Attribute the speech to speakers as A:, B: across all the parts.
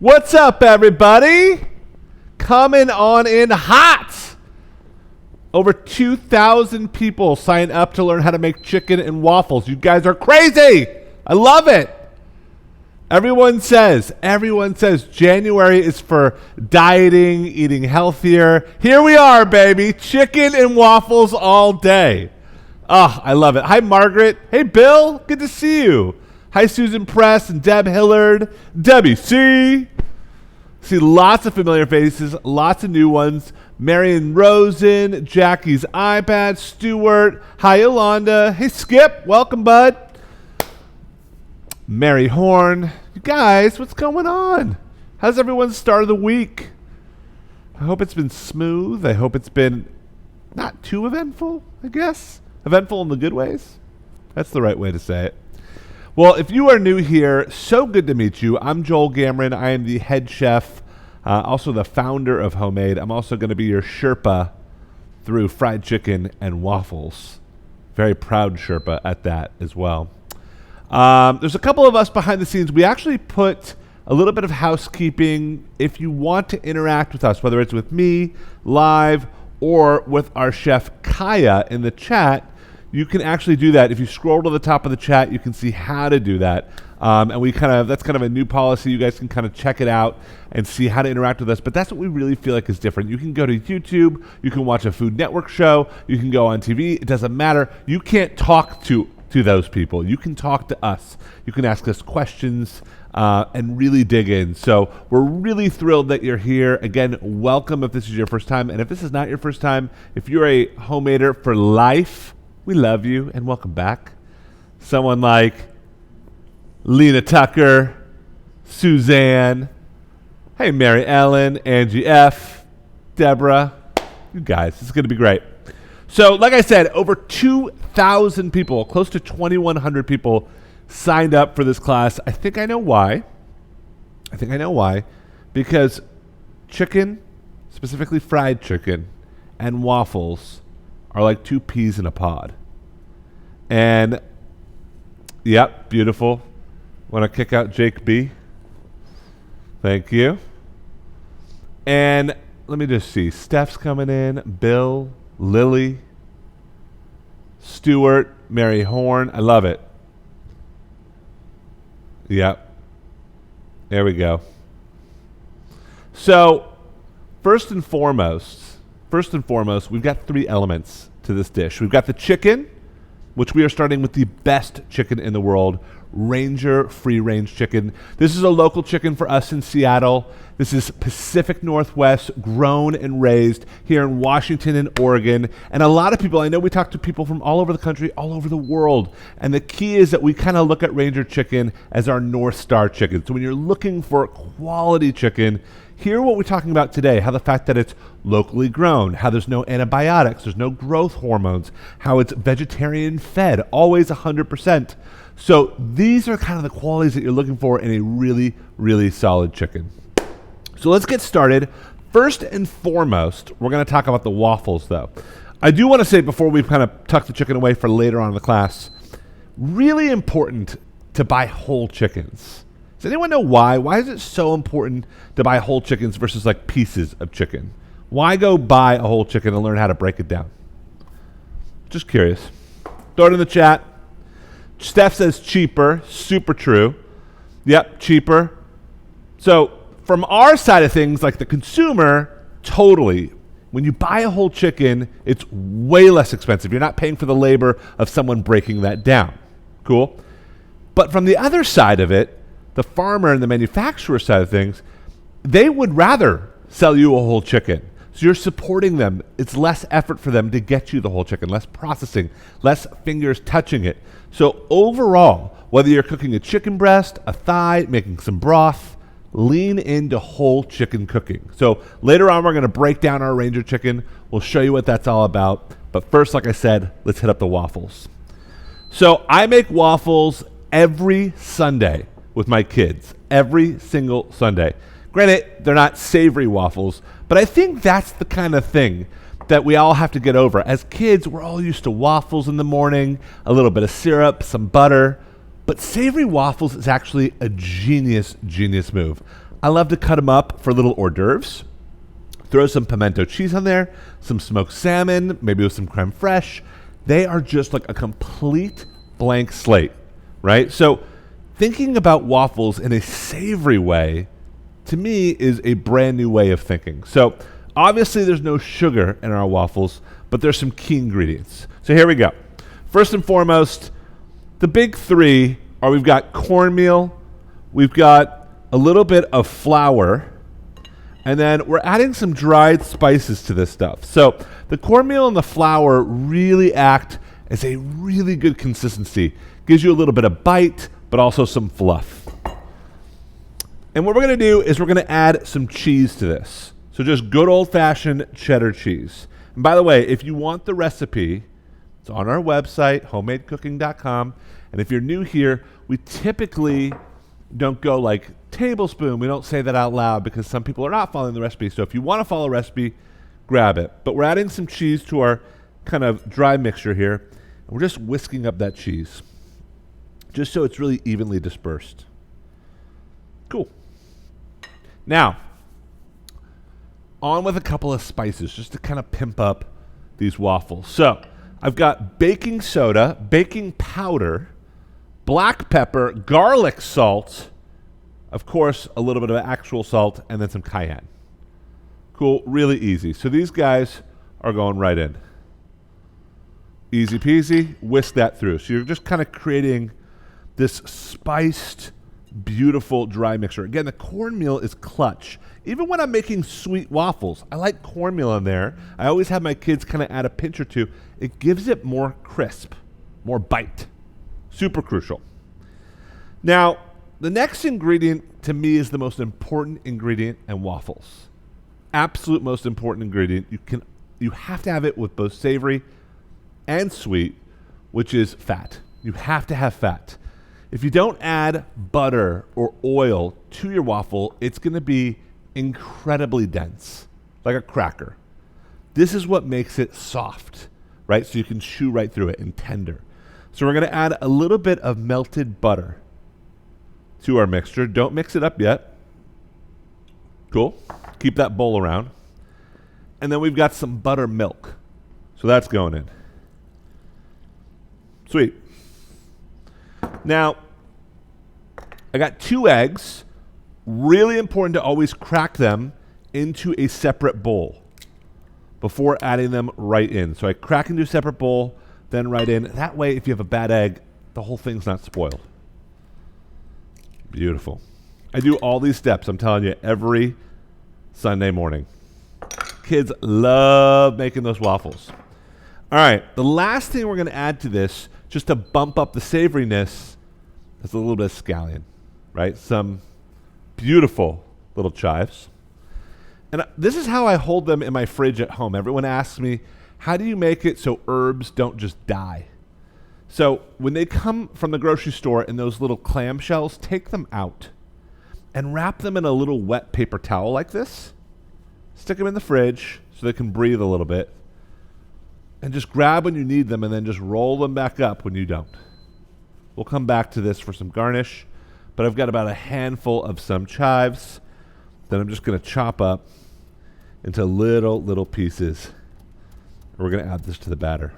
A: What's up, everybody? Coming on in hot. Over 2,000 people sign up to learn how to make chicken and waffles. You guys are crazy. I love it. Everyone says January is for dieting, eating healthier. Here we are, baby. Chicken and waffles all day. Oh, I love it. Hi, Margaret. Hey, Bill. Good to see you. Hi, Susan Press and Deb Hillard. Debbie C. See lots of familiar faces, lots of new ones. Marion Rosen, Jackie's iPad, Stewart. Hi, Yolanda. Hey, Skip. Welcome, bud. Mary Horn. You guys, what's going on? How's everyone's start of the week? I hope it's been smooth. I hope it's been not too eventful, I guess. Eventful in the good ways. That's the right way to say it. Well, if you are new here, so good to meet you. I'm Joel Gamoran. I am the head chef, also the founder of Homemade. I'm also going to be your Sherpa through fried chicken and waffles. Very proud Sherpa at that as well. There's a couple of us behind the scenes. We actually put a little bit of housekeeping. If you want to interact with us, whether it's with me live or with our chef Kaya in the chat, you can actually do that. If you scroll to the top of the chat, you can see how to do that. And that's kind of a new policy. You guys can kind of check it out and see how to interact with us. But that's what we really feel like is different. You can go to YouTube. You can watch a Food Network show. You can go on TV. It doesn't matter. You can't talk to those people. You can talk to us. You can ask us questions and really dig in. So we're really thrilled that you're here. Again, welcome if this is your first time. And if this is not your first time, if you're a homemader for life, we love you and welcome back. Someone like Lena Tucker, Suzanne, hey Mary Ellen, Angie F, Deborah, you guys, this is going to be great. So like I said, over 2,000 people, close to 2,100 people signed up for this class. I think I know why. Because chicken, specifically fried chicken, and waffles are like two peas in a pod. And, yep, beautiful. Want to kick out Jake B? Thank you. And let me just see. Steph's coming in. Bill, Lily, Stewart, Mary Horn. I love it. Yep. There we go. So, first and foremost, we've got three elements to this dish. We've got the chicken, which we are starting with the best chicken in the world, Ranger free-range chicken. This is a local chicken for us in Seattle. This is Pacific Northwest, grown and raised here in Washington and Oregon. And a lot of people, I know we talk to people from all over the country, all over the world. And the key is that we kind of look at Ranger chicken as our North Star chicken. So when you're looking for quality chicken, hear what we're talking about today, how the fact that it's locally grown, how there's no antibiotics, there's no growth hormones, how it's vegetarian fed, always 100%. So these are kind of the qualities that you're looking for in a really, really solid chicken. So let's get started. First and foremost, we're going to talk about the waffles though. I do want to say before we kind of tuck the chicken away for later on in the class, really important to buy whole chickens. Does anyone know why? Why is it so important to buy whole chickens versus like pieces of chicken? Why go buy a whole chicken and learn how to break it down? Just curious. Throw it in the chat. Steph says cheaper. Super true. Yep, cheaper. So from our side of things, like the consumer, totally. When you buy a whole chicken, it's way less expensive. You're not paying for the labor of someone breaking that down. Cool? But from the other side of it, the farmer and the manufacturer side of things, they would rather sell you a whole chicken. So you're supporting them. It's less effort for them to get you the whole chicken, less processing, less fingers touching it. So overall, whether you're cooking a chicken breast, a thigh, making some broth, lean into whole chicken cooking. So later on, we're going to break down our Ranger chicken. We'll show you what that's all about. But first, like I said, let's hit up the waffles. So I make waffles every Sunday with my kids, every single Sunday. Granted, they're not savory waffles, but I think that's the kind of thing that we all have to get over. As kids, we're all used to waffles in the morning, a little bit of syrup, some butter, but savory waffles is actually a genius move. I love to cut them up for little hors d'oeuvres. Throw some pimento cheese on there, some smoked salmon, maybe with some creme fraiche. They are just like a complete blank slate, right? So thinking about waffles in a savory way, to me, is a brand new way of thinking. So obviously there's no sugar in our waffles, but there's some key ingredients. So here we go. First and foremost, the big three are we've got cornmeal, we've got a little bit of flour, and then we're adding some dried spices to this stuff. So the cornmeal and the flour really act as a really good consistency. Gives you a little bit of bite, but also some fluff. And what we're going to do is we're going to add some cheese to this. So just good old-fashioned cheddar cheese. And by the way, if you want the recipe, it's on our website, homemadecooking.com. And if you're new here, we typically don't go like tablespoon. We don't say that out loud because some people are not following the recipe. So if you want to follow a recipe, grab it. But we're adding some cheese to our kind of dry mixture here. And we're just whisking up that cheese just so it's really evenly dispersed. Cool. Now, on with a couple of spices just to kind of pimp up these waffles. So I've got baking soda, baking powder, black pepper, garlic salt, of course, a little bit of actual salt, and then some cayenne. Cool, really easy. So these guys are going right in. Easy peasy, whisk that through. So you're just kind of creating this spiced, beautiful dry mixture. Again, the cornmeal is clutch. Even when I'm making sweet waffles, I like cornmeal in there. I always have my kids kind of add a pinch or two. It gives it more crisp, more bite. Super crucial. Now, the next ingredient to me is the most important ingredient in waffles. Absolute most important ingredient. You have to have it with both savory and sweet, which is fat. You have to have fat. If you don't add butter or oil to your waffle, it's going to be incredibly dense, like a cracker. This is what makes it soft, right? So you can chew right through it and tender. So we're going to add a little bit of melted butter to our mixture. Don't mix it up yet. Cool. Keep that bowl around. And then we've got some buttermilk. So that's going in. Sweet. Now, I got 2 eggs. Really important to always crack them into a separate bowl before adding them right in. So I crack into a separate bowl, then right in. That way, if you have a bad egg, the whole thing's not spoiled. Beautiful. I do all these steps, I'm telling you, every Sunday morning. Kids love making those waffles. All right, the last thing we're going to add to this, just to bump up the savoriness, is a little bit of scallion, right? Some beautiful little chives. And this is how I hold them in my fridge at home. Everyone asks me, how do you make it so herbs don't just die? So when they come from the grocery store in those little clamshells, take them out and wrap them in a little wet paper towel like this. Stick them in the fridge so they can breathe a little bit. And just grab when you need them and then just roll them back up when you don't. We'll come back to this for some garnish, but I've got about a handful of some chives that I'm just going to chop up into little pieces. We're going to add this to the batter.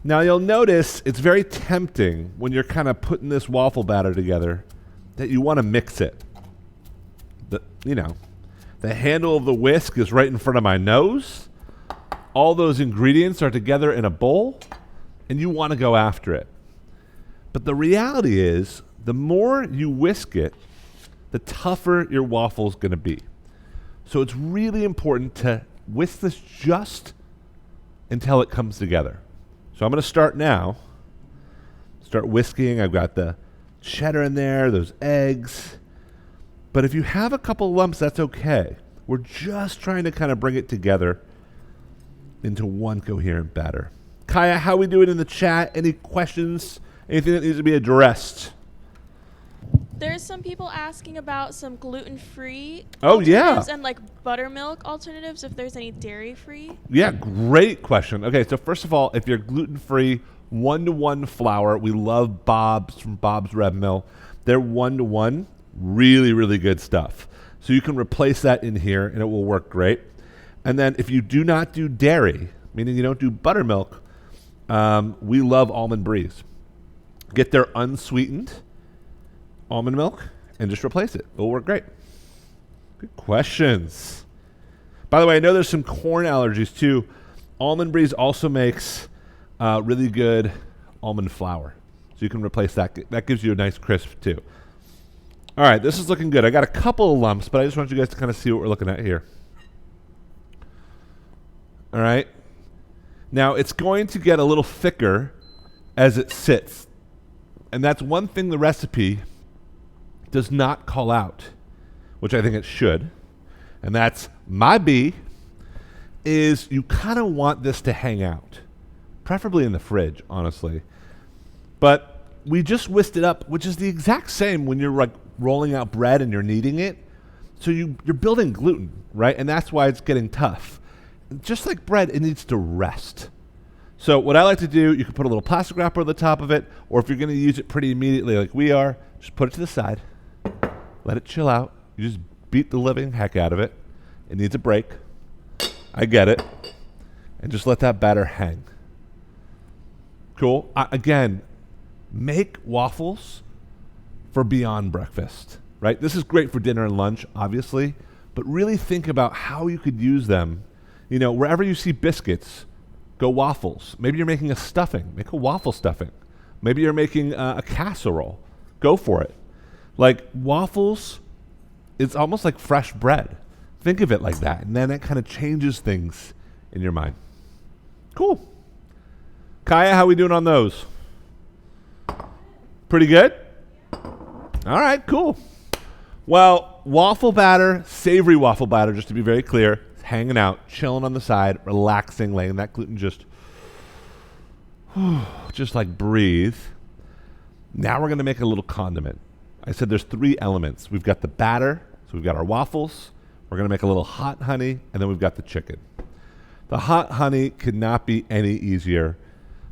A: Now you'll notice it's very tempting when you're kind of putting this waffle batter together that you want to mix it. The handle of the whisk is right in front of my nose. All those ingredients are together in a bowl, and you want to go after it. But the reality is, the more you whisk it, the tougher your waffle's going to be. So it's really important to whisk this just until it comes together. So I'm going to start now. Start whisking. I've got the cheddar in there, those eggs. But if you have a couple lumps, that's okay. We're just trying to kind of bring it together into one coherent batter. Kaya, how we doing in the chat? Any questions? Anything that needs to be addressed?
B: There's some people asking about some gluten-free
A: alternatives
B: and like buttermilk alternatives, if there's any dairy-free.
A: Yeah, great question. Okay, so first of all, if you're gluten-free, 1-to-1 flour. We love Bob's from Bob's Red Mill. They're 1-to-1. Really, really good stuff. So you can replace that in here and it will work great. And then if you do not do dairy, meaning you don't do buttermilk, we love Almond Breeze. Get their unsweetened almond milk and just replace it. It'll work great. Good questions. By the way, I know there's some corn allergies too. Almond Breeze also makes really good almond flour. So you can replace that. That gives you a nice crisp too. All right, this is looking good. I got a couple of lumps, but I just want you guys to kind of see what we're looking at here. All right. Now, it's going to get a little thicker as it sits. And that's one thing the recipe does not call out, which I think it should. And that's my B, is you kind of want this to hang out, preferably in the fridge, honestly. But we just whisked it up, which is the exact same when you're like rolling out bread and you're kneading it. So you're building gluten, right? And that's why it's getting tough. Just like bread, it needs to rest. So what I like to do, you can put a little plastic wrapper on the top of it, or if you're going to use it pretty immediately like we are, just put it to the side, let it chill out. You just beat the living heck out of it. It needs a break. I get it. And just let that batter hang. Cool. Again, make waffles for beyond breakfast, right? This is great for dinner and lunch, obviously, but really think about how you could use them. You know, wherever you see biscuits, go waffles. Maybe you're making a stuffing. Make a waffle stuffing. Maybe you're making a casserole. Go for it. Like waffles, it's almost like fresh bread. Think of it like that, and then it kind of changes things in your mind. Cool. Kaya, how we doing on those? Pretty good? All right, cool. Well, waffle batter, savory waffle batter, just to be very clear, hanging out, chilling on the side, relaxing, letting that gluten just like breathe. Now we're going to make a little condiment. I said there's 3 elements. We've got the batter, so we've got our waffles. We're going to make a little hot honey, and then we've got the chicken. The hot honey could not be any easier,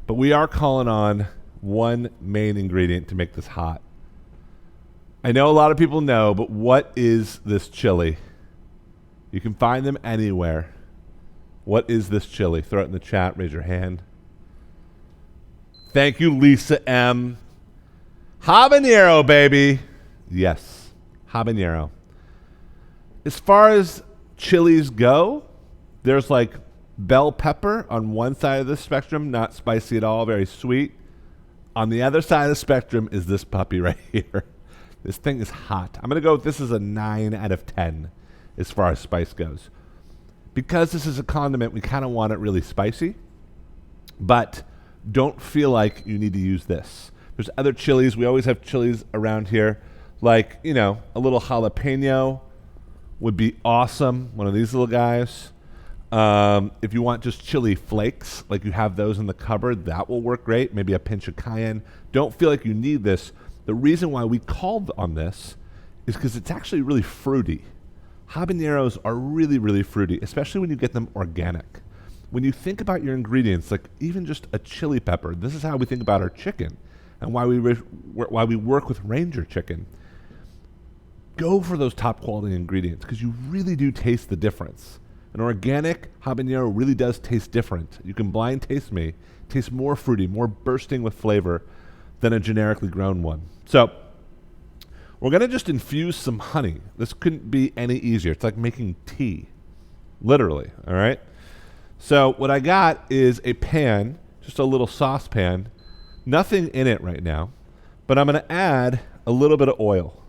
A: but we are calling on one main ingredient to make this hot. I know a lot of people know, but what is this chili? You can find them anywhere. What is this chili? Throw it in the chat. Raise your hand. Thank you, Lisa M. Habanero, baby. Yes, habanero. As far as chilies go, there's like bell pepper on one side of the spectrum, not spicy at all, very sweet. On the other side of the spectrum is this puppy right here. This thing is hot. I'm going to go with this is a 9 out of 10 as far as spice goes. Because this is a condiment, we kind of want it really spicy, but don't feel like you need to use this. There's other chilies. We always have chilies around here. Like, you know, a little jalapeno would be awesome. One of these little guys. If you want just chili flakes, like you have those in the cupboard, that will work great. Maybe a pinch of cayenne. Don't feel like you need this. The reason why we called on this is because it's actually really fruity. Habaneros are really, really fruity, especially when you get them organic. When you think about your ingredients, like even just a chili pepper, this is how we think about our chicken and why we work with Ranger chicken. Go for those top quality ingredients because you really do taste the difference. An organic habanero really does taste different. You can blind taste me. It tastes more fruity, more bursting with flavor than a generically grown one. So we're going to just infuse some honey. This couldn't be any easier. It's like making tea, literally, all right? So what I got is a pan, just a little saucepan, nothing in it right now, but I'm going to add a little bit of oil,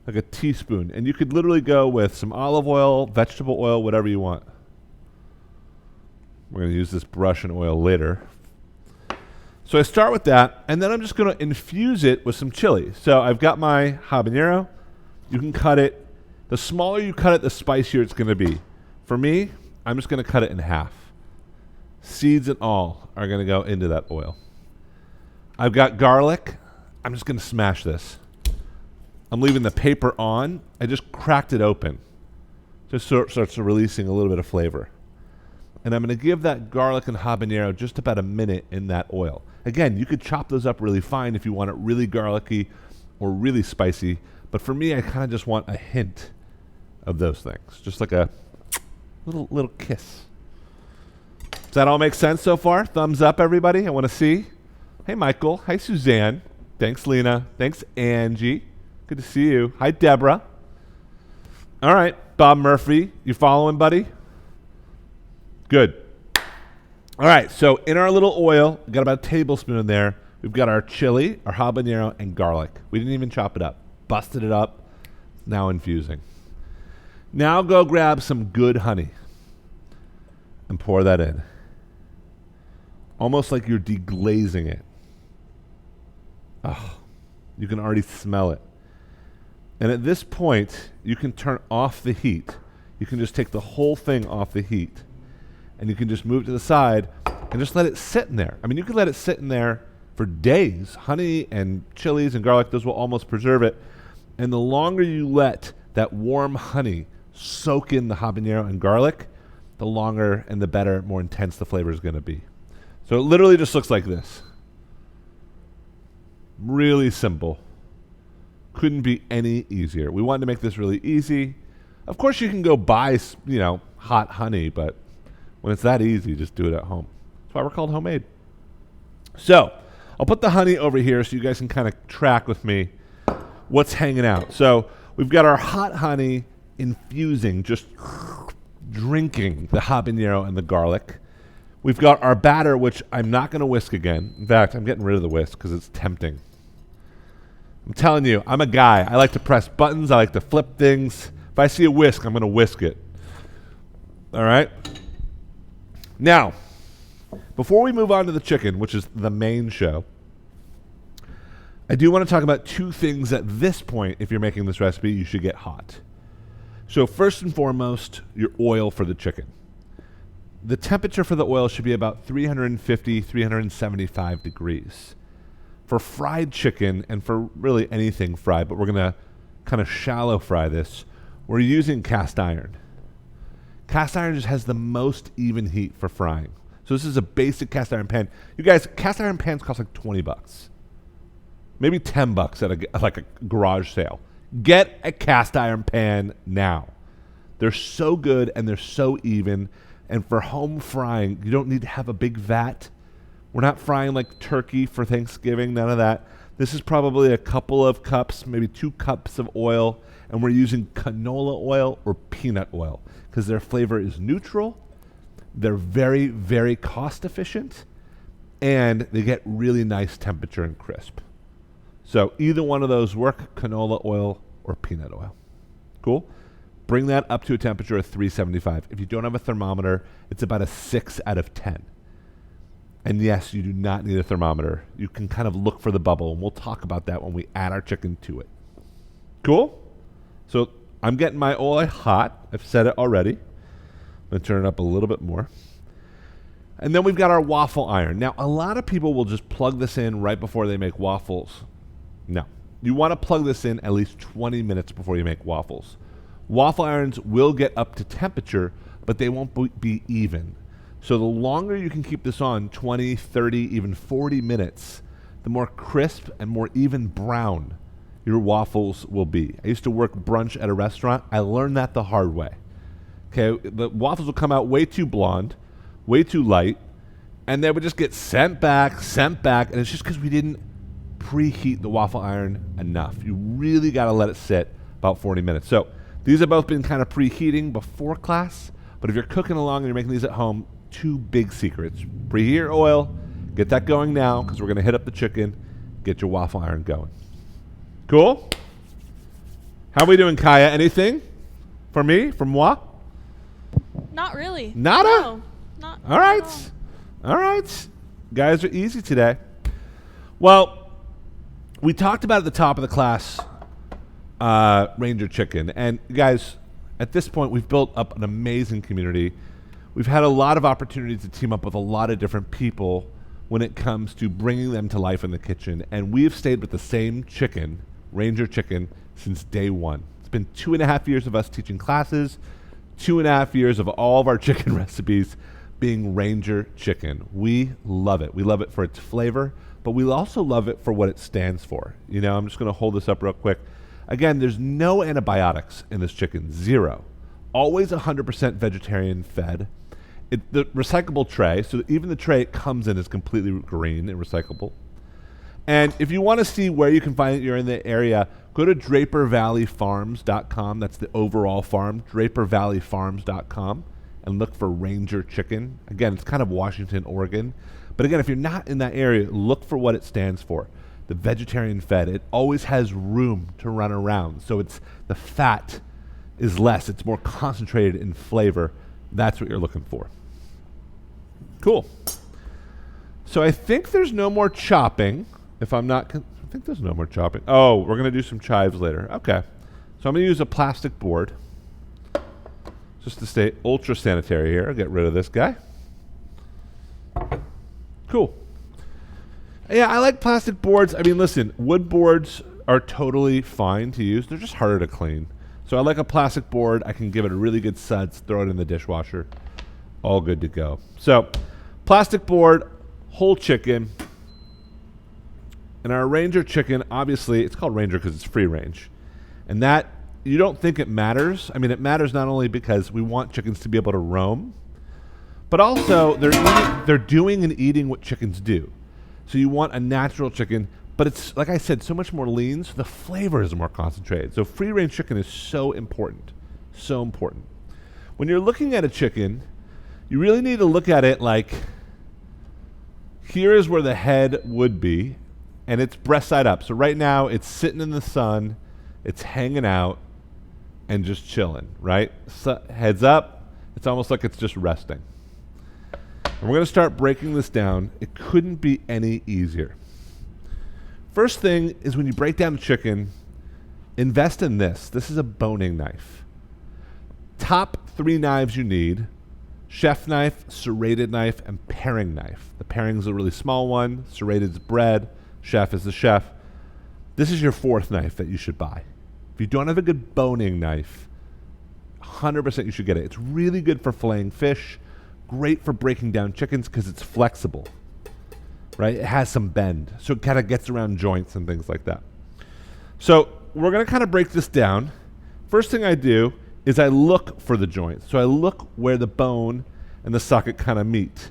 A: like a teaspoon. And you could literally go with some olive oil, vegetable oil, whatever you want. We're going to use this brush and oil later. So I start with that, and then I'm just going to infuse it with some chili. So I've got my habanero. You can cut it. The smaller you cut it, the spicier it's going to be. For me, I'm just going to cut it in half. Seeds and all are going to go into that oil. I've got garlic. I'm just going to smash this. I'm leaving the paper on. I just cracked it open. Just so it starts releasing a little bit of flavor. And I'm going to give that garlic and habanero just about a minute in that oil. Again, you could chop those up really fine if you want it really garlicky or really spicy. But for me, I kind of just want a hint of those things. Just like a little kiss. Does that all make sense so far? Thumbs up, everybody. I want to see. Hey, Michael. Hi, Suzanne. Thanks, Lena. Thanks, Angie. Good to see you. Hi, Deborah. All right, Bob Murphy. You following, buddy? Good. All right, so in our little oil, we got about a tablespoon in there. We've got our chili, our habanero, and garlic. We didn't even chop it up. Busted it up. Now infusing. Now go grab some good honey and pour that in. Almost like you're deglazing it. Oh, you can already smell it. And at this point, you can turn off the heat. You can just take the whole thing off the heat. And you can just move it to the side and just let it sit in there. I mean, you could let it sit in there for days. Honey and chilies and garlic, those will almost preserve it. And the longer you let that warm honey soak in the habanero and garlic, the longer and the better, more intense the flavor is going to be. So it literally just looks like this. Really simple. Couldn't be any easier. We wanted to make this really easy. Of course, you can go buy, hot honey, but when it's that easy, just do it at home. That's why we're called homemade. So I'll put the honey over here so you guys can kind of track with me what's hanging out. So we've got our hot honey infusing, just drinking the habanero and the garlic. We've got our batter, which I'm not going to whisk again. In fact, I'm getting rid of the whisk because it's tempting. I'm telling you, I'm a guy. I like to press buttons. I like to flip things. If I see a whisk, I'm going to whisk it. All right? Now, before we move on to the chicken, which is the main show, I do want to talk about two things at this point, if you're making this recipe, you should get hot. So first and foremost, your oil for the chicken. The temperature for the oil should be about 350, 375 degrees. For fried chicken, and for really anything fried, but we're going to kind of shallow fry this, we're using cast iron. Cast iron just has the most even heat for frying. So this is a basic cast iron pan. You guys, cast iron pans cost like $20. Maybe $10 at like a garage sale. Get a cast iron pan now. They're so good and they're so even. And for home frying, you don't need to have a big vat. We're not frying like turkey for Thanksgiving, none of that. This is probably a couple of cups, maybe 2 cups of oil, and we're using canola oil or peanut oil because their flavor is neutral. They're very, very cost efficient, and they get really nice temperature and crisp. So either one of those work, canola oil or peanut oil. Cool? Bring that up to a temperature of 375. If you don't have a thermometer, it's about a 6 out of 10. And yes, you do not need a thermometer. You can kind of look for the bubble, and we'll talk about that when we add our chicken to it. Cool? So I'm getting my oil hot. I've said it already. I'm going to turn it up a little bit more. And then we've got our waffle iron. Now, a lot of people will just plug this in right before they make waffles. No. You want to plug this in at least 20 minutes before you make waffles. Waffle irons will get up to temperature, but they won't be even. So the longer you can keep this on, 20, 30, even 40 minutes, the more crisp and more even brown your waffles will be. I used to work brunch at a restaurant. I learned that the hard way. Okay, the waffles will come out way too blonde, way too light, and they would just get sent back, and it's just because we didn't preheat the waffle iron enough. You really got to let it sit about 40 minutes. So these have both been kind of preheating before class, but if you're cooking along and you're making these at home, 2 big secrets. Preheat your oil, get that going now because we're going to hit up the chicken, get your waffle iron going. Cool? How are we doing, Kaya? Anything for me, for moi?
B: Not really.
A: Nada?
B: No, not
A: All right.
B: at
A: All right. Guys are easy today. Well, we talked about at the top of the class Ranger Chicken. And guys, at this point, we've built up an amazing community. We've had a lot of opportunities to team up with a lot of different people when it comes to bringing them to life in the kitchen. And we've stayed with the same chicken, Ranger Chicken, since day one. It's been 2.5 years of us teaching classes, 2.5 years of all of our chicken recipes being Ranger Chicken. We love it. We love it for its flavor, but we also love it for what it stands for. You know, I'm just going to hold this up real quick. Again, there's no antibiotics in this chicken, 0. Always 100% vegetarian fed. The recyclable tray, so even the tray it comes in is completely green and recyclable. And if you want to see where you can find it, you're in the area, go to DraperValleyFarms.com. That's the overall farm, DraperValleyFarms.com, and look for Ranger Chicken. Again, it's kind of Washington, Oregon. But again, if you're not in that area, look for what it stands for. The vegetarian fed. It always has room to run around. So it's the fat is less. It's more concentrated in flavor. That's what you're looking for. Cool. So I think there's no more chopping. If I'm not, I think there's no more chopping. Oh, we're going to do some chives later. Okay. So I'm going to use a plastic board just to stay ultra sanitary here. I'll get rid of this guy. Cool. Yeah, I like plastic boards. I mean, listen, wood boards are totally fine to use. They're just harder to clean. So I like a plastic board. I can give it a really good suds, throw it in the dishwasher. All good to go. So plastic board, whole chicken. And our Ranger chicken, obviously, it's called Ranger because it's free range. And that, you don't think it matters. I mean, it matters not only because we want chickens to be able to roam, but also they're doing and eating what chickens do. So you want a natural chicken, but it's, like I said, so much more lean, so the flavor is more concentrated. So free range chicken is so important, so important. When you're looking at a chicken, you really need to look at it like, here is where the head would be, and it's breast side up. So right now, it's sitting in the sun, it's hanging out, and just chilling, right? So heads up, it's almost like it's just resting. And we're going to start breaking this down. It couldn't be any easier. First thing is when you break down a chicken, invest in this. This is a boning knife. Top 3 knives you need: chef knife, serrated knife, and paring knife. The paring is a really small one. Serrated is bread. Chef is the chef. This is your 4th knife that you should buy. If you don't have a good boning knife, 100% you should get it. It's really good for filleting fish. Great for breaking down chickens because it's flexible, right? It has some bend, so it kind of gets around joints and things like that. So we're going to kind of break this down. First thing I do is I look for the joints. So I look where the bone and the socket kind of meet.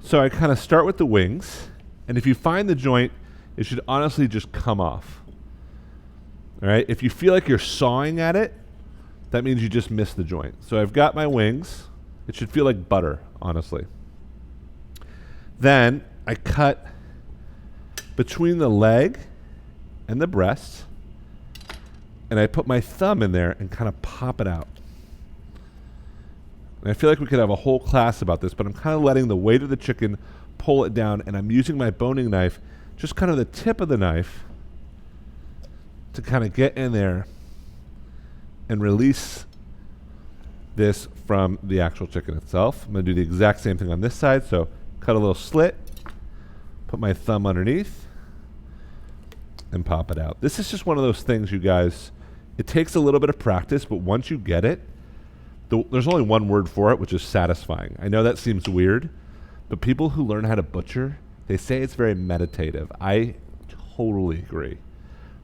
A: So I kind of start with the wings, and if you find the joint, it should honestly just come off. All right? If you feel like you're sawing at it, that means you just missed the joint. So I've got my wings. It should feel like butter, honestly. Then I cut between the leg and the breast, and I put my thumb in there and kind of pop it out. And I feel like we could have a whole class about this, but I'm kind of letting the weight of the chicken pull it down, and I'm using my boning knife, just kind of the tip of the knife, to kind of get in there and release this from the actual chicken itself. I'm going to do the exact same thing on this side. So cut a little slit, put my thumb underneath, and pop it out. This is just one of those things, you guys. It takes a little bit of practice, but once you get it, there's only one word for it, which is satisfying. I know that seems weird, but people who learn how to butcher, they say it's very meditative. I totally agree.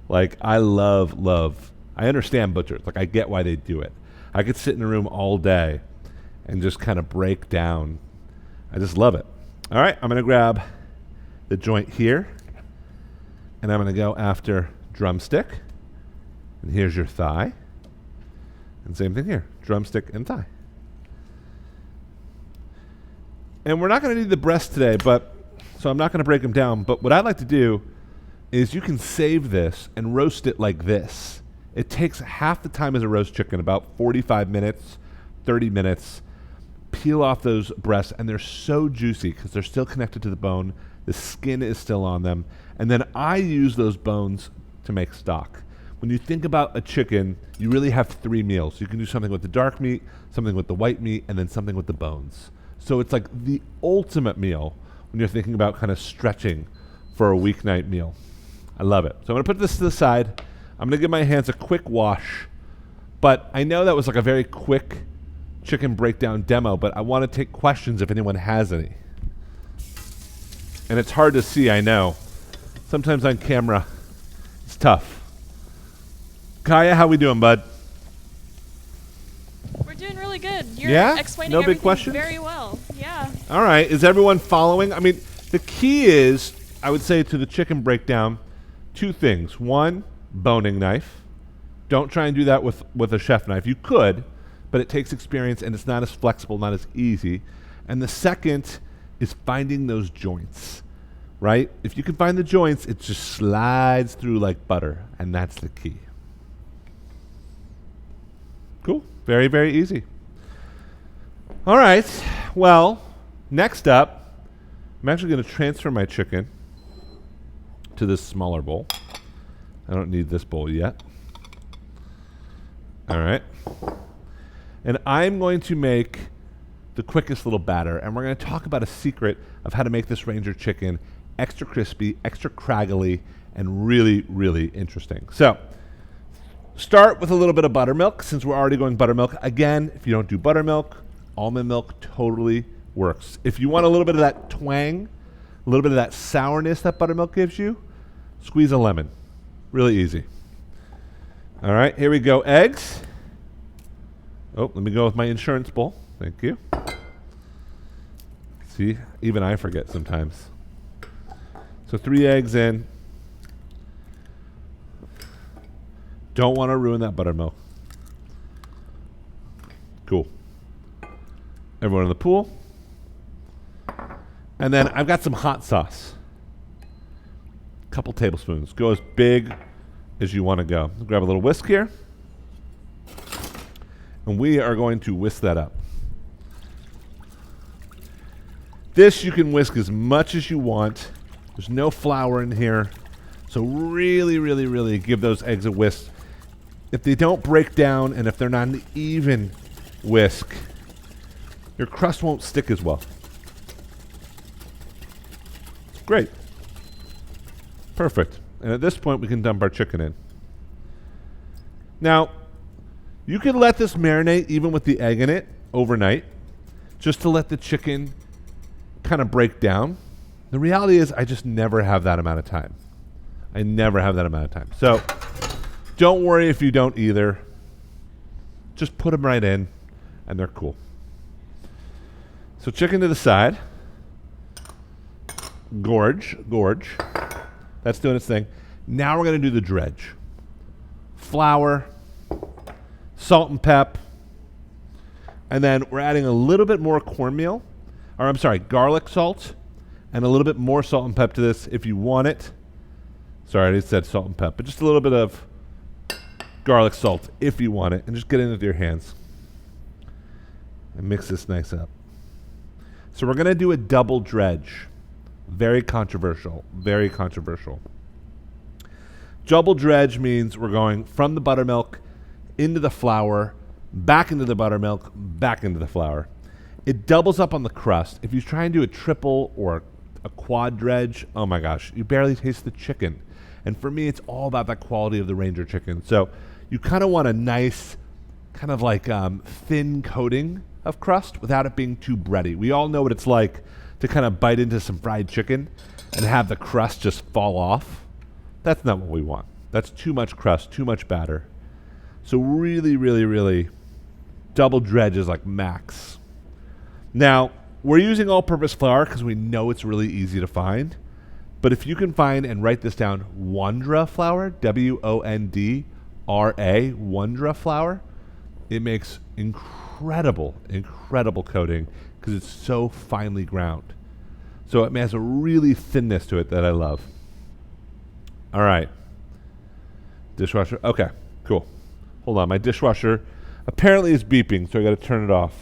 A: Like, I I understand butchers. Like, I get why they do it. I could sit in a room all day and just kind of break down. I just love it. All right, I'm going to grab the joint here, and I'm going to go after drumstick. And here's your thigh. And same thing here, drumstick and thigh. And we're not going to need the breast today, so I'm not going to break them down. But what I'd like to do is you can save this and roast it like this. It takes half the time as a roast chicken, about 45 minutes, 30 minutes. Peel off those breasts, and they're so juicy because they're still connected to the bone. The skin is still on them. And then I use those bones to make stock. When you think about a chicken, you really have 3 meals. You can do something with the dark meat, something with the white meat, and then something with the bones. So it's like the ultimate meal when you're thinking about kind of stretching for a weeknight meal. I love it. So I'm going to put this to the side. I'm going to give my hands a quick wash, but I know that was like a very quick chicken breakdown demo, but I want to take questions if anyone has any. And it's hard to see, I know. Sometimes on camera, it's tough. Kaya, how we doing, bud?
B: We're doing really good. You're
A: Yeah?
B: explaining
A: No big
B: everything
A: questions?
B: very well. Yeah.
A: All right. Is everyone following? I mean, the key is, I would say to the chicken breakdown, 2 things. 1, boning knife. Don't try and do that with a chef knife. You could, but it takes experience and it's not as flexible, not as easy. And the second is finding those joints, right? If you can find the joints, it just slides through like butter, and that's the key. Cool. Very, very easy. All right. Well, next up, I'm actually going to transfer my chicken to this smaller bowl. I don't need this bowl yet. All right. And I'm going to make the quickest little batter, and we're going to talk about a secret of how to make this Ranger chicken extra crispy, extra craggly, and really, really interesting. So, start with a little bit of buttermilk, since we're already going buttermilk. Again, if you don't do buttermilk, almond milk totally works. If you want a little bit of that twang, a little bit of that sourness that buttermilk gives you, squeeze a lemon. Really easy. All right, here we go. Eggs. Oh, let me go with my insurance bowl. Thank you. See, even I forget sometimes. So 3 eggs in. Don't want to ruin that buttermilk. Cool. Everyone in the pool. And then I've got some hot sauce. Couple tablespoons. Go as big as you want to go. Grab a little whisk here. And we are going to whisk that up. This you can whisk as much as you want. There's no flour in here. So really, really, really give those eggs a whisk. If they don't break down and if they're not an even whisk, your crust won't stick as well. Great. Perfect. And at this point, we can dump our chicken in. Now, you can let this marinate even with the egg in it overnight, just to let the chicken kind of break down. The reality is I just never have that amount of time. I never have that amount of time. So don't worry if you don't either. Just put them right in, and they're cool. So chicken to the side. Gorge. That's doing its thing. Now we're going to do the dredge. Flour, salt and pep, and then we're adding a little bit more cornmeal, or I'm sorry, garlic salt, and a little bit more salt and pep to this if you want it. Sorry, I just said salt and pep, but just a little bit of garlic salt if you want it, and just get it with your hands and mix this nice up. So we're going to do a double dredge. Very controversial, very controversial. Double dredge means we're going from the buttermilk into the flour, back into the buttermilk, back into the flour. It doubles up on the crust. If you try and do a triple or a quad dredge, oh my gosh, you barely taste the chicken. And for me, it's all about that quality of the Ranger chicken. So you kind of want a nice, kind of like thin coating of crust without it being too bready. We all know what it's like to kind of bite into some fried chicken and have the crust just fall off. That's not what we want. That's too much crust, too much batter. So really, really, really, double dredge is like max. Now, we're using all-purpose flour because we know it's really easy to find. But if you can find, and write this down, Wondra flour, W-O-N-D-R-A, Wondra flour, it makes incredible coating because it's so finely ground. So it has a really thinness to it that I love. All right. Dishwasher. Okay, cool. Hold on. My dishwasher apparently is beeping, so I got to turn it off.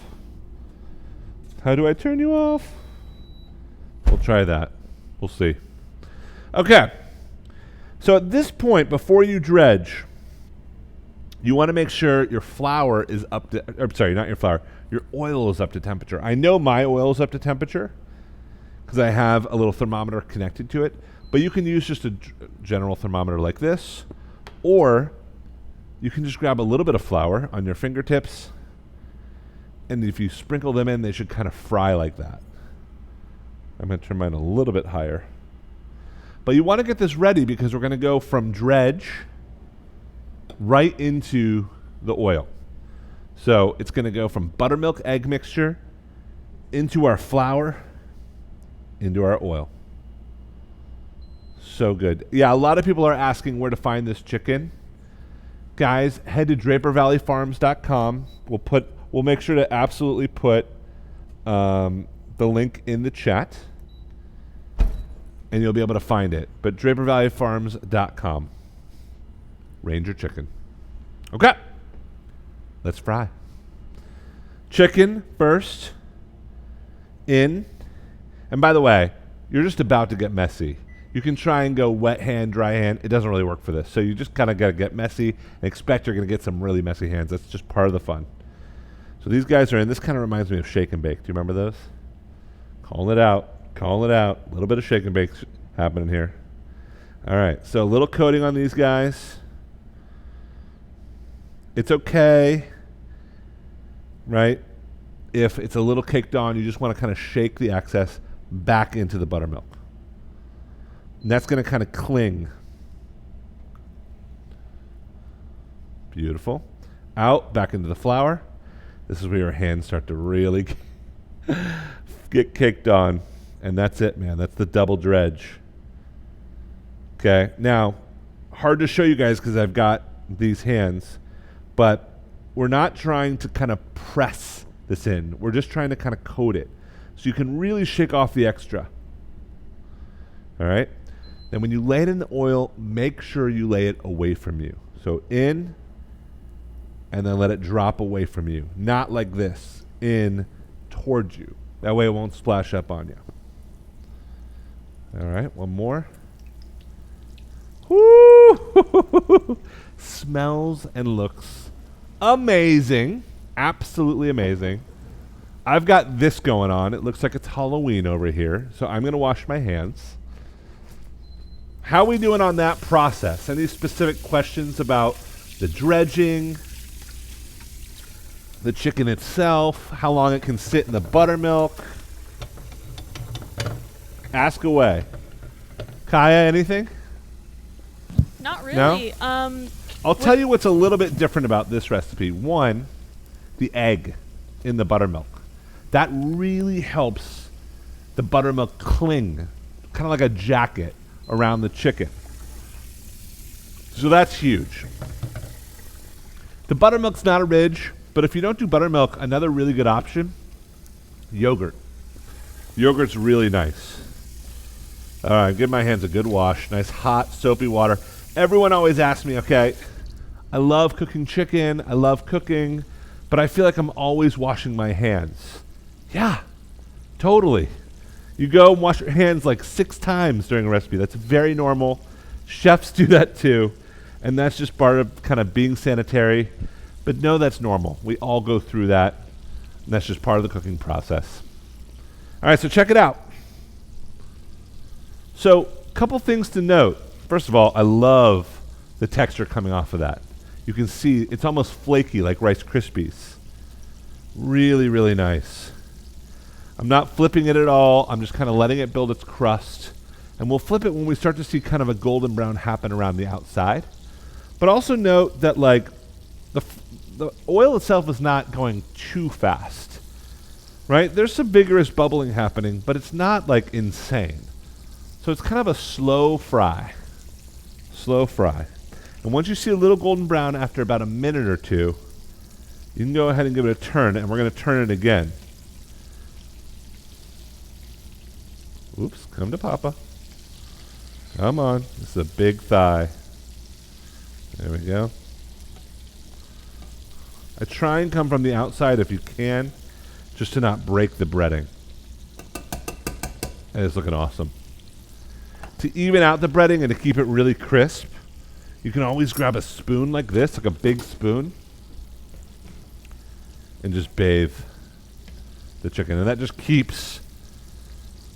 A: How do I turn you off? We'll try that. We'll see. Okay. So at this point, before you dredge, you want to make sure your flour is up to, or sorry, not your flour, your oil is up to temperature. I know my oil is up to temperature because I have a little thermometer connected to it, but you can use just a general thermometer like this, or you can just grab a little bit of flour on your fingertips, and if you sprinkle them in, they should kind of fry like that. I'm going to turn mine a little bit higher. But you want to get this ready because we're going to go from dredge right into the oil. So it's going to go from buttermilk egg mixture into our flour, into our oil. So good. Yeah, a lot of people are asking where to find this chicken. Guys, head to DraperValleyFarms.com. We'll make sure to absolutely put the link in the chat, and you'll be able to find it. But DraperValleyFarms.com. Ranger chicken. Okay. Let's fry. Chicken first. In. And by the way, you're just about to get messy. You can try and go wet hand, dry hand. It doesn't really work for this. So you just kind of got to get messy and expect you're going to get some really messy hands. That's just part of the fun. So these guys are in. This kind of reminds me of shake and bake. Do you remember those? Calling it out. Calling it out. A little bit of shake and bake happening here. All right. So a little coating on these guys. It's okay, right? If it's a little caked on, you just want to kind of shake the excess back into the buttermilk. And that's going to kind of cling. Beautiful. Out, back into the flour. This is where your hands start to really get caked on. And that's it, man. That's the double dredge. Okay. Now, hard to show you guys because I've got these hands, but we're not trying to kind of press this in. We're just trying to kind of coat it. So you can really shake off the extra. All right. Then when you lay it in the oil, make sure you lay it away from you. So in, and then let it drop away from you. Not like this, in towards you. That way it won't splash up on you. All right, one more. Woo! Smells and looks amazing. Absolutely amazing. I've got this going on. It looks like it's Halloween over here. So I'm going to wash my hands. How are we doing on that process? Any specific questions about the dredging, the chicken itself, how long it can sit in the buttermilk? Ask away. Kaya, anything?
B: Not really.
A: No? I'll tell you what's a little bit different about this recipe. One, the egg in the buttermilk. That really helps the buttermilk cling, kind of like a jacket around the chicken. So that's huge. The buttermilk's not a ridge, but if you don't do buttermilk, another really good option, yogurt. Yogurt's really nice. All right, give my hands a good wash. Nice hot, soapy water. Everyone always asks me, okay, I love cooking chicken, I love cooking, but I feel like I'm always washing my hands. Yeah, totally. You go and wash your hands like 6 times during a recipe. That's very normal. Chefs do that too. And that's just part of kind of being sanitary. But no, that's normal. We all go through that. And that's just part of the cooking process. All right, so check it out. So a couple things to note. First of all, I love the texture coming off of that. You can see it's almost flaky like Rice Krispies. Really, really nice. I'm not flipping it at all. I'm just kind of letting it build its crust. And we'll flip it when we start to see kind of a golden brown happen around the outside. But also note that like the oil itself is not going too fast, right? There's some vigorous bubbling happening, but it's not like insane. So it's kind of a slow fry. Slow fry. And once you see a little golden brown after about a minute or two, you can go ahead and give it a turn, and we're going to turn it again. Oops, come to Papa. Come on. This is a big thigh. There we go. I try and come from the outside if you can, just to not break the breading. And it's looking awesome. To even out the breading and to keep it really crisp, you can always grab a spoon like this, like a big spoon, and just bathe the chicken. And that just keeps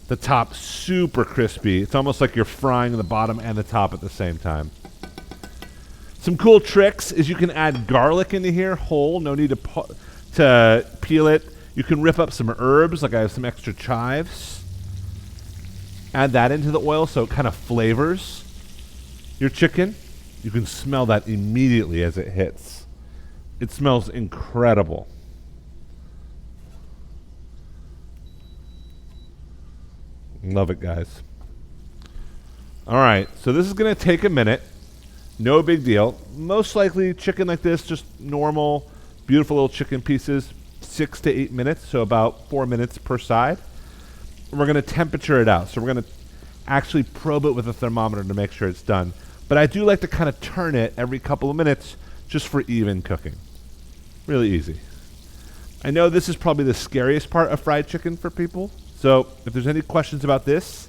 A: the top super crispy. It's almost like you're frying the bottom and the top at the same time. Some cool tricks is you can add garlic into here whole. No need to peel it. You can rip up some herbs, like I have some extra chives. Add that into the oil so it kind of flavors your chicken. You can smell that immediately as it hits. It smells incredible. Love it, guys. All right, so this is going to take a minute. No big deal. Most likely chicken like this, just normal, beautiful little chicken pieces, 6 to 8 minutes, so about 4 minutes per side. And we're going to temperature it out. So we're going to actually probe it with a thermometer to make sure it's done. But I do like to kind of turn it every couple of minutes just for even cooking. Really easy. I know this is probably the scariest part of fried chicken for people. So if there's any questions about this,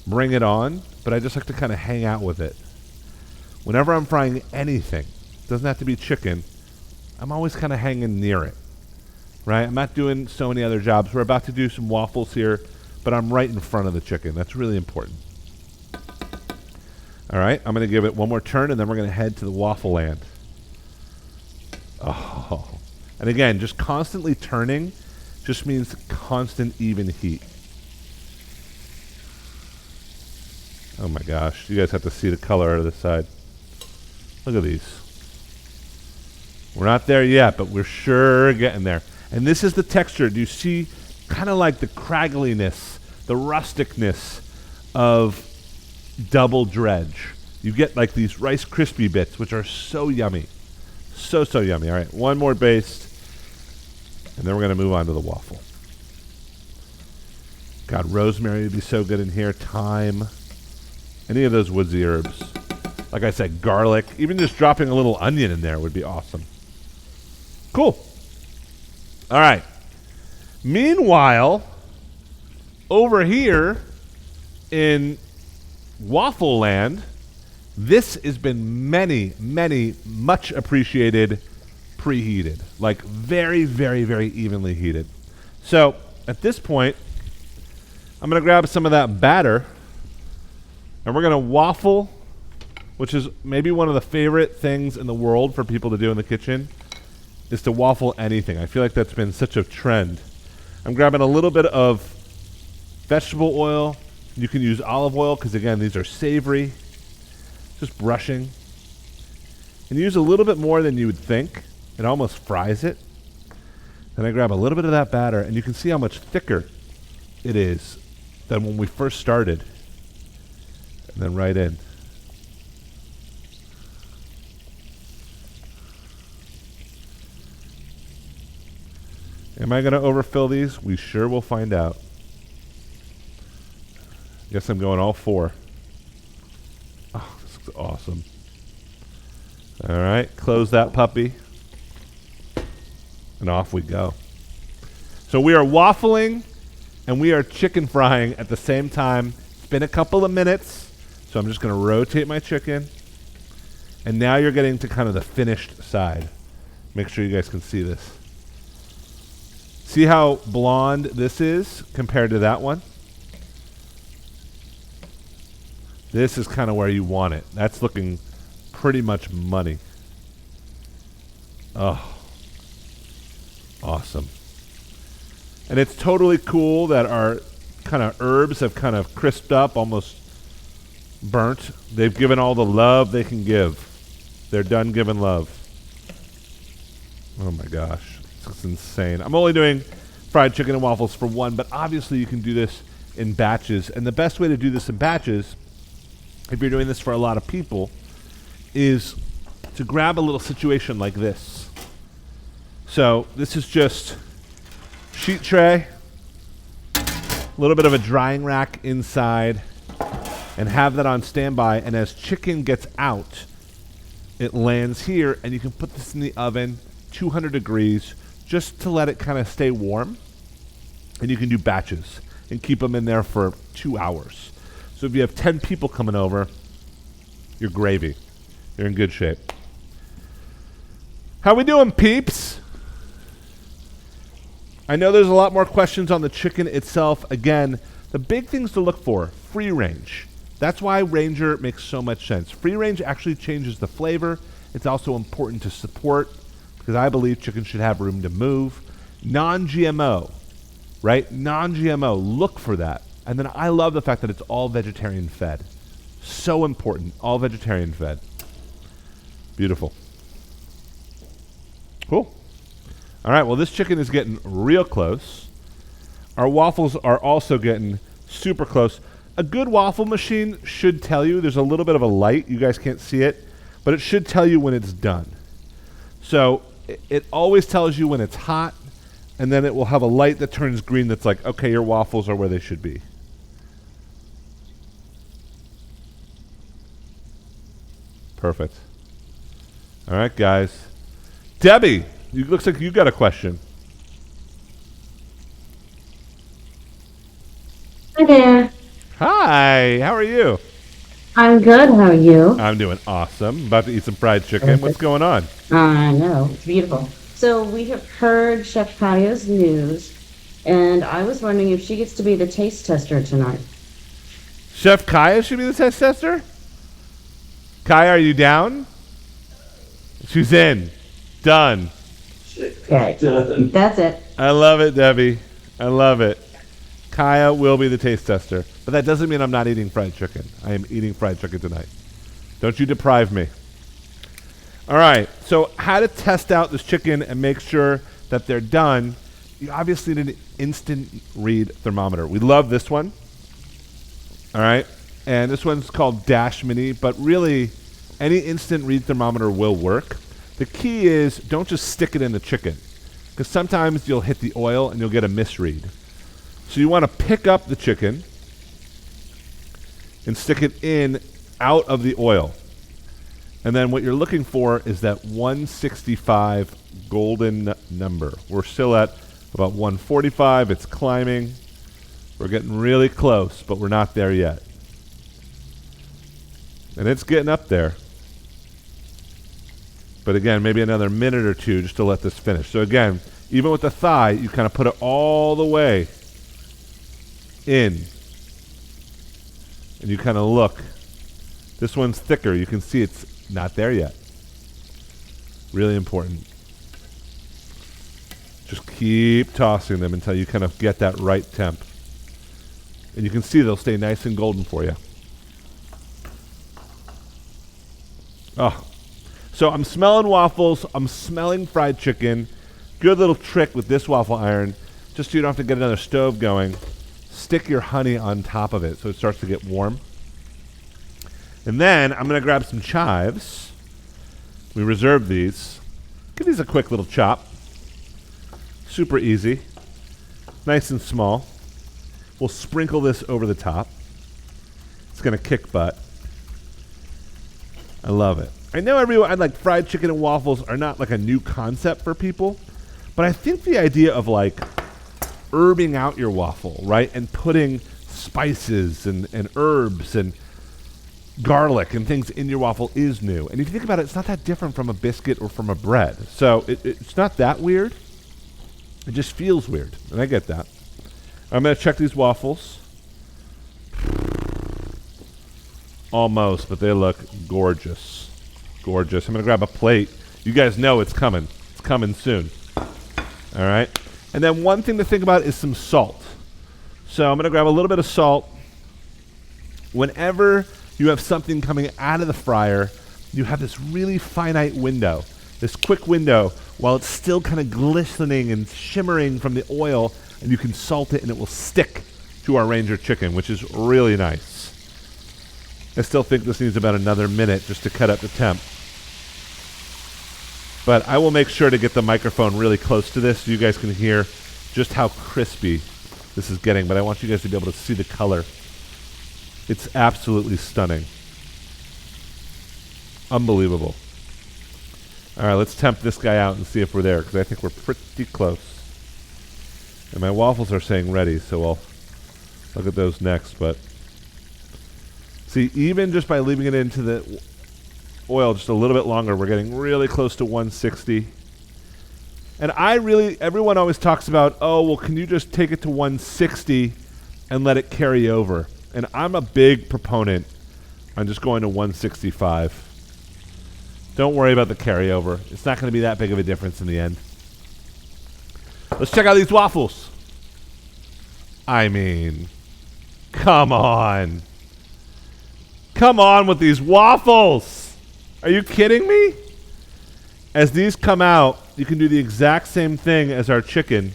A: bring it on. But I just like to kind of hang out with it. Whenever I'm frying anything, doesn't have to be chicken, I'm always kind of hanging near it. Right? I'm not doing so many other jobs. We're about to do some waffles here, but I'm right in front of the chicken. That's really important. All right, I'm going to give it one more turn, and then we're going to head to the waffle land. Oh. And again, just constantly turning just means constant even heat. Oh my gosh, you guys have to see the color out of this side. Look at these. We're not there yet, but we're sure getting there. And this is the texture. Do you see kind of like the craggliness, the rusticness of double dredge? You get like these Rice Krispie bits, which are so yummy. So yummy. All right, one more baste, and then we're going to move on to the waffle. God, rosemary would be so good in here. Thyme. Any of those woodsy herbs. Like I said, garlic. Even just dropping a little onion in there would be awesome. Cool. All right. Meanwhile, over here in Waffle Land, this has been many, much appreciated preheated. Like very, very evenly heated. So at this point, I'm going to grab some of that batter, and we're going to waffle, which is maybe one of the favorite things in the world for people to do in the kitchen, is to waffle anything. I feel like that's been such a trend. I'm grabbing a little bit of vegetable oil. You can use olive oil because, again, these are savory. Just brushing. And use a little bit more than you would think. It almost fries it. Then I grab a little bit of that batter, and you can see how much thicker it is than when we first started. And then right in. Am I going to overfill these? We sure will find out. Guess I'm going all 4. Oh, this looks awesome. All right, close that puppy. And off we go. So we are waffling and we are chicken frying at the same time. It's been a couple of minutes, so I'm just going to rotate my chicken. And now you're getting to kind of the finished side. Make sure you guys can see this. See how blonde this is compared to that one? This is kind of where you want it. That's looking pretty much money. Oh, awesome. And it's totally cool that our kind of herbs have kind of crisped up, almost burnt. They've given all the love they can give. They're done giving love. Oh my gosh, this is insane. I'm only doing fried chicken and waffles for one, but obviously you can do this in batches. And the best way to do this in batches, if you're doing this for a lot of people, is to grab a little situation like this. So this is just sheet tray, a little bit of a drying rack inside, and have that on standby. And as chicken gets out, it lands here, and you can put this in the oven, 200 degrees, just to let it kind of stay warm. And you can do batches and keep them in there for 2 hours. So if you have 10 people coming over, you're gravy. You're in good shape. How we doing, peeps? I know there's a lot more questions on the chicken itself. Again, the big things to look for, free range. That's why Ranger makes so much sense. Free range actually changes the flavor. It's also important to support because I believe chicken should have room to move. Non-GMO, right? Non-GMO, look for that. And then I love the fact that it's all vegetarian fed. So important, all vegetarian fed. Beautiful. Cool. All right, well, this chicken is getting real close. Our waffles are also getting super close. A good waffle machine should tell you, there's a little bit of a light, you guys can't see it, but it should tell you when it's done. So it always tells you when it's hot, and then it will have a light that turns green that's like, okay, your waffles are where they should be. Perfect. All right, guys. Debbie, it looks like you got a question.
C: Hi there.
A: Hi, how are you?
C: I'm good. How are you?
A: I'm doing awesome. About to eat some fried chicken. What's going on?
C: I know. It's beautiful. So we have heard Chef Kaya's news, and I was wondering if she gets to be the taste tester tonight.
A: Chef Kaya should be the test tester? Kaya, are you down? She's in. Done.
C: Okay. That's it.
A: I love it, Debbie. I love it. Kaya will be the taste tester. But that doesn't mean I'm not eating fried chicken. I am eating fried chicken tonight. Don't you deprive me. All right. So how to test out this chicken and make sure that they're done. You obviously need an instant read thermometer. We love this one. All right. And this one's called Dash Mini. But really, any instant read thermometer will work. The key is don't just stick it in the chicken, because sometimes you'll hit the oil and you'll get a misread. So you want to pick up the chicken and stick it in out of the oil. And then what you're looking for is that 165 golden number. We're still at about 145. It's climbing. We're getting really close, but we're not there yet. And it's getting up there. But again, maybe another minute or two just to let this finish. So again, even with the thigh, you kind of put it all the way in. And you kind of look. This one's thicker. You can see it's not there yet. Really important. Just keep tossing them until you kind of get that right temp. And you can see they'll stay nice and golden for you. Oh. So I'm smelling waffles. I'm smelling fried chicken. Good little trick with this waffle iron, just so you don't have to get another stove going. Stick your honey on top of it so it starts to get warm. And then I'm going to grab some chives. We reserve these. Give these a quick little chop. Super easy. Nice and small. We'll sprinkle this over the top. It's going to kick butt. I love it. I know everyone, like fried chicken and waffles are not like a new concept for people, but I think the idea of like herbing out your waffle, right, and putting spices and herbs and garlic and things in your waffle is new. And if you think about it, it's not that different from a biscuit or from a bread. So it's not that weird. It just feels weird, and I get that. I'm going to check these waffles. Almost, but they look gorgeous. Gorgeous. I'm going to grab a plate. You guys know it's coming. It's coming soon. All right. And then one thing to think about is some salt. So I'm going to grab a little bit of salt. Whenever you have something coming out of the fryer, you have this really finite window, this quick window, while it's still kind of glistening and shimmering from the oil, and you can salt it and it will stick to our Ranger chicken, which is really nice. I still think this needs about another minute just to cut up the temp. But I will make sure to get the microphone really close to this so you guys can hear just how crispy this is getting. But I want you guys to be able to see the color. It's absolutely stunning. Unbelievable. All right, let's temp this guy out and see if we're there, because I think we're pretty close. And my waffles are saying ready, so I'll look at those next. But see, even just by leaving it into the oil just a little bit longer, we're getting really close to 160. And everyone always talks about, oh, well, can you just take it to 160 and let it carry over? And I'm a big proponent on just going to 165. Don't worry about the carryover. It's not going to be that big of a difference in the end. Let's check out these waffles. I mean, Come on. Come on with these waffles. Are you kidding me? As these come out, you can do the exact same thing as our chicken.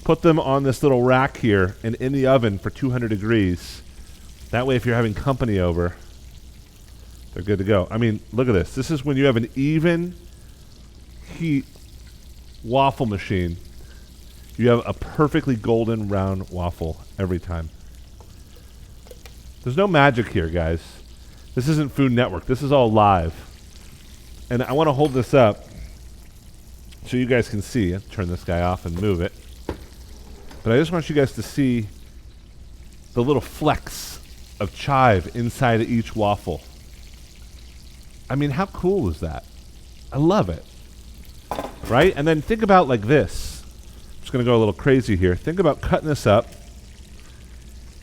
A: Put them on this little rack here and in the oven for 200 degrees. That way if you're having company over, they're good to go. I mean, look at this. This is when you have an even heat waffle machine. You have a perfectly golden round waffle every time. There's no magic here, guys. This isn't Food Network. This is all live. And I want to hold this up so you guys can see. I'll turn this guy off and move it. But I just want you guys to see the little flecks of chive inside of each waffle. I mean, how cool is that? I love it. Right? And then think about like this. I'm just going to go a little crazy here. Think about cutting this up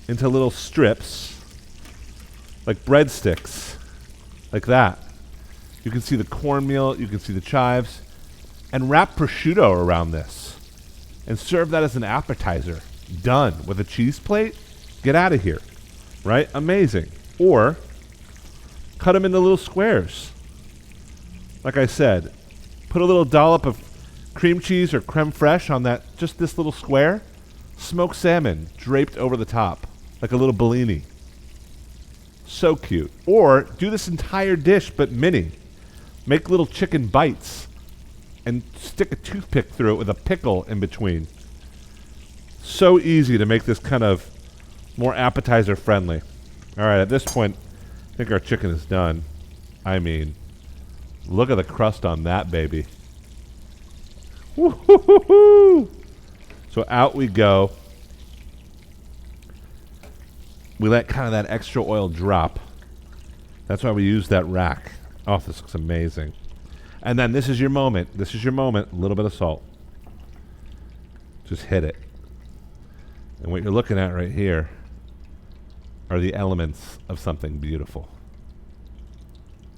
A: into little strips, like breadsticks, like that. You can see the cornmeal, you can see the chives, and wrap prosciutto around this and serve that as an appetizer. Done. With a cheese plate? Get out of here. Right? Amazing. Or cut them into little squares. Like I said, put a little dollop of cream cheese or creme fraiche on that, just this little square. Smoked salmon draped over the top, like a little Bellini. So cute. Or do this entire dish, but mini. Make little chicken bites and stick a toothpick through it with a pickle in between. So easy to make this kind of more appetizer friendly. All right, at this point, I think our chicken is done. I mean, look at the crust on that baby. Woo-hoo-hoo-hoo! So out we go. We let kind of that extra oil drop. That's why we use that rack. Oh, this looks amazing. And then this is your moment. This is your moment. A little bit of salt. Just hit it. And what you're looking at right here are the elements of something beautiful.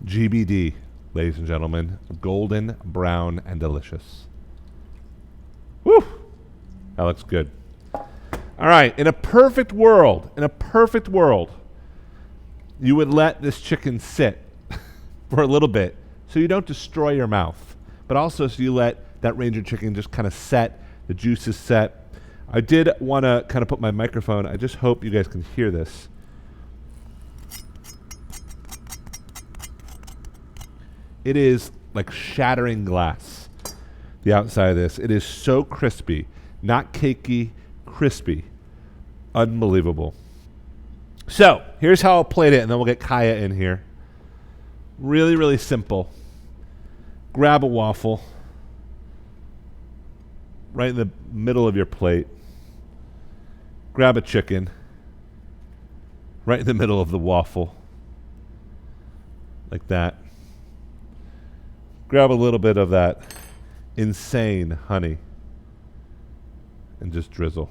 A: GBD, ladies and gentlemen. Golden, brown, and delicious. Woo! That looks good. All right, in a perfect world, you would let this chicken sit for a little bit so you don't destroy your mouth, but also so you let that Ranger chicken just kind of set, the juices set. I did want to kind of put my microphone, I just hope you guys can hear this. It is like shattering glass, the outside of this. It is so crispy, not cakey, crispy. Unbelievable. So, here's how I'll plate it, and then we'll get Kaya in here. Really, really simple. Grab a waffle right in the middle of your plate. Grab a chicken right in the middle of the waffle. Like that. Grab a little bit of that insane honey and just drizzle.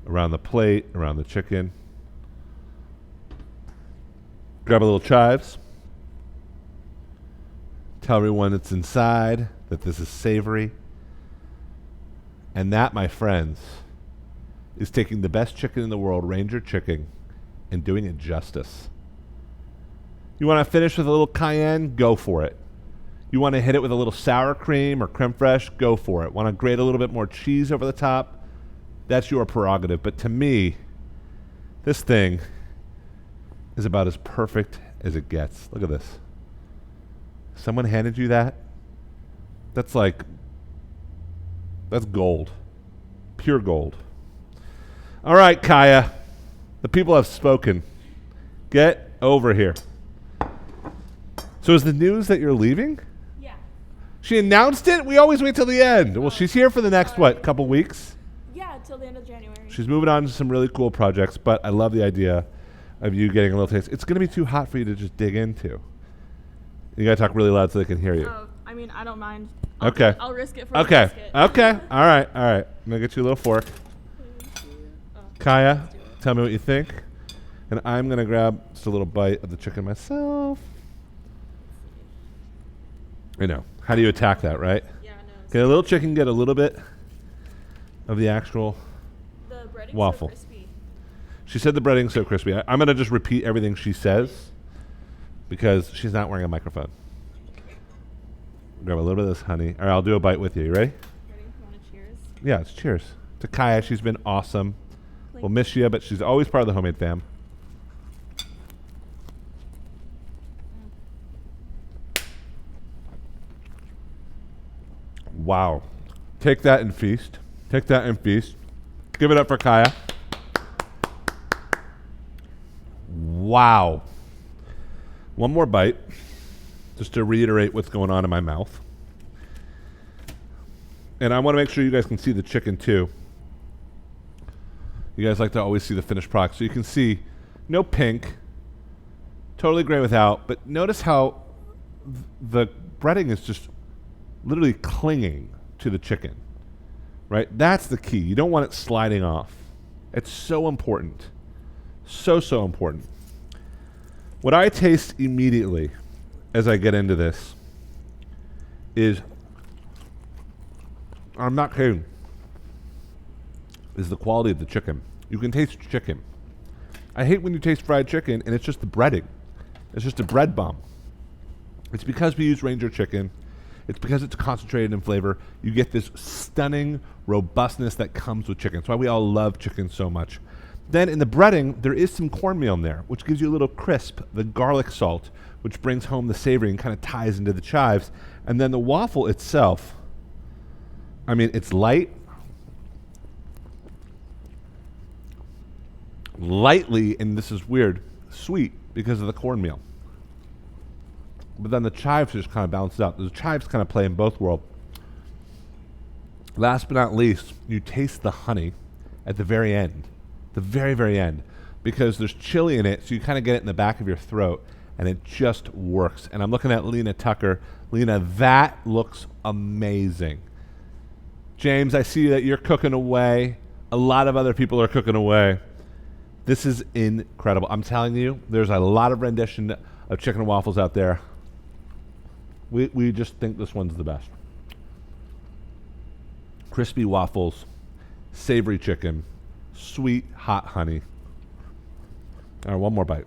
A: Around the plate, around the chicken. Grab a little chives. Tell everyone that's inside that this is savory. And that, my friends, is taking the best chicken in the world, Ranger chicken, and doing it justice. You want to finish with a little cayenne? Go for it. You want to hit it with a little sour cream or creme fraiche? Go for it. Want to grate a little bit more cheese over the top? That's your prerogative. But to me, this thing is about as perfect as it gets. Look at this. Someone handed you that? That's gold. Pure gold. All right, Kaya. The people have spoken. Get over here. So is the news that you're leaving?
B: Yeah.
A: She announced it? We always wait till the end. Well, she's here for the next, couple weeks?
B: Yeah, till the end of January.
A: She's moving on to some really cool projects, but I love the idea of you getting a little taste. It's going to be too hot for you to just dig into. You got to talk really loud so they can hear you.
B: Oh, I mean, I don't mind.
A: Okay.
B: I'll risk it for
A: Okay.
B: a biscuit.
A: Okay. All right. I'm going to get you a little fork. Kaya, tell me what you think. And I'm going to grab just a little bite of the chicken myself. I know. How do you attack that, right?
B: Yeah, I know.
A: Get a little chicken, get a little bit of the actual
B: The breading's
A: waffle.
B: so crispy.
A: She said the breading's so crispy. I'm going to just repeat everything she says because she's not wearing a microphone. Grab a little bit of this honey. All right, I'll do a bite with you. You ready?
B: Ready? You want to cheers?
A: Yeah, it's cheers. To Kaya, she's been awesome.
B: Clink.
A: We'll miss you, but she's always part of the homemade fam. Wow. Take that and feast. Take that and feast. Give it up for Kaya. Wow. One more bite, just to reiterate what's going on in my mouth. And I want to make sure you guys can see the chicken too. You guys like to always see the finished product. So you can see no pink, totally gray without, but notice how the breading is just literally clinging to the chicken, right? That's the key. You don't want it sliding off. It's so important. So, so important. What I taste immediately as I get into this is, I'm not kidding, is the quality of the chicken. You can taste chicken. I hate when you taste fried chicken and it's just the breading. It's just a bread bomb. It's because we use Ranger chicken. It's because it's concentrated in flavor. You get this stunning robustness that comes with chicken. That's why we all love chicken so much. Then in the breading, there is some cornmeal in there, which gives you a little crisp, the garlic salt, which brings home the savory and kind of ties into the chives. And then the waffle itself, I mean, it's lightly, and this is weird, sweet because of the cornmeal. But then the chives just kind of balance it out. The chives kind of play in both worlds. Last but not least, you taste the honey at the very end. The very, very end. Because there's chili in it, so you kind of get it in the back of your throat, and it just works. And I'm looking at Lena Tucker. Lena, that looks amazing. James, I see that you're cooking away. A lot of other people are cooking away. This is incredible. I'm telling you, there's a lot of rendition of chicken and waffles out there. We just think this one's the best. Crispy waffles, savory chicken, sweet hot honey. All right, one more bite.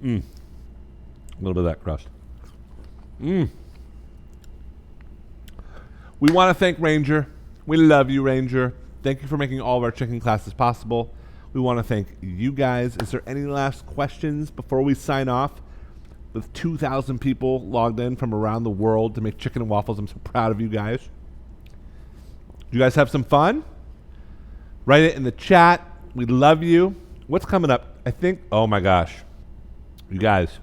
A: A little bit of that crust. We want to thank Ranger. We love you, Ranger. Thank you for making all of our chicken classes possible. We want to thank you guys. Is there any last questions before we sign off? With 2,000 people logged in from around the world to make chicken and waffles, I'm so proud of you guys. You guys have some fun? Write it in the chat. We love you. What's coming up? I think, oh my gosh. You guys,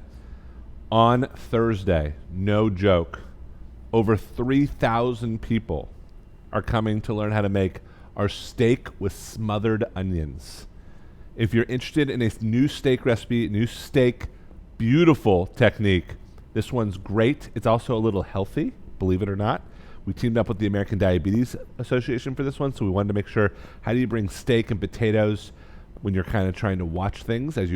A: on Thursday, no joke, over 3,000 people are coming to learn how to make our steak with smothered onions. If you're interested in a new steak recipe, new steak, beautiful technique, this one's great. It's also a little healthy, believe it or not. We teamed up with the American Diabetes Association for this one, so we wanted to make sure, how do you bring steak and potatoes when you're kind of trying to watch things as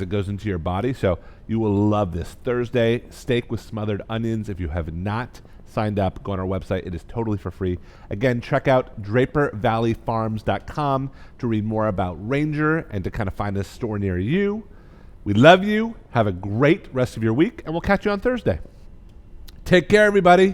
A: it goes into your body? So you will love this. Thursday, steak with smothered onions. If you have not signed up, go on our website. It is totally for free. Again, check out DraperValleyFarms.com to read more about Ranger and to kind of find a store near you. We love you. Have a great rest of your week, and we'll catch you on Thursday. Take care, everybody.